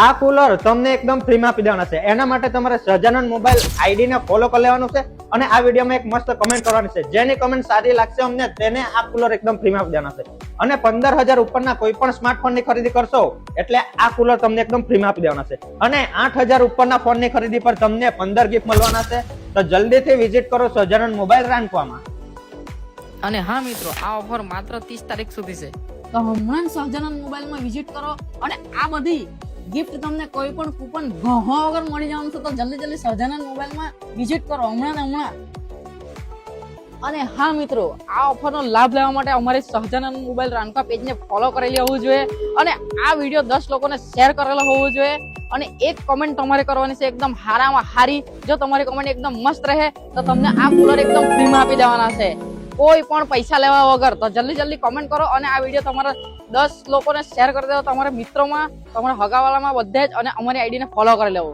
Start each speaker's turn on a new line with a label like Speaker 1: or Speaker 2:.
Speaker 1: આ કુલર તમને એકદમ ફ્રીમાં આપી દેવાના છે. એના માટે તમારે સહજાનંદ મોબાઈલ આઈડી ને ફોલો કરી લેવાનું છે અને આ વિડીયોમાં એક મસ્ત કમેન્ટ કરવાની છે. જેની કમેન્ટ સારી લાગશે અમને તેને આ કુલર એકદમ ફ્રીમાં આપી દેવાના છે. અને 15,000 ઉપરના કોઈ પણ સ્માર્ટફોન ની ખરીદી કરશો એટલે આ કુલર તમને એકદમ ફ્રીમાં આપી દેવાના છે. અને 8,000 ઉપરના ફોન ની ખરીદી પર તમને 15 ગિફ્ટ મળવાના છે. તો જલ્દીથી વિઝિટ કરો સહજાનંદ મોબાઈલ રાનપુરામાં.
Speaker 2: અને હા મિત્રો, આ ઓફર માત્ર 30 તારીખ સુધી છે.
Speaker 3: તો હમણાં સહજાનંદ મોબાઈલમાં વિઝિટ કરો અને આ બધી ગિફ્ટ તમને કોઈ પણ કૂપન ઘહો વગર મળી જવાનું છે. તો જલ્દી સહજાનંદ મોબાઈલમાં વિઝિટ કરો હમણાં ને હમણાં. અને હા મિત્રો, આ ઓફરનો લાભ લેવા માટે અમારી સહજાનંદ મોબાઈલ રાનપુરા પેજને ફોલો કરેલી હોવું જોઈએ અને આ વિડીયો 10 લોકોને શેર કરેલો હોવો જોઈએ. અને એક કમેન્ટ તમારે કરવાની છે એકદમ હારામાં હારી. જો તમારી કમેન્ટ એકદમ મસ્ત રહે તો તમને આ કુલર એકદમ ફ્રીમાં આપી દેવાના છે, કોઈ પણ પૈસા લેવા વગર. તો જલ્દી કોમેન્ટ કરો અને આ વિડીયો તમારા 10 લોકોને શેર કરી દેવો, તમારા મિત્રોમાં, તમારા હગાવાલામાં બધે જ, અને અમારી આઈડીને ફોલો કરી લેવો.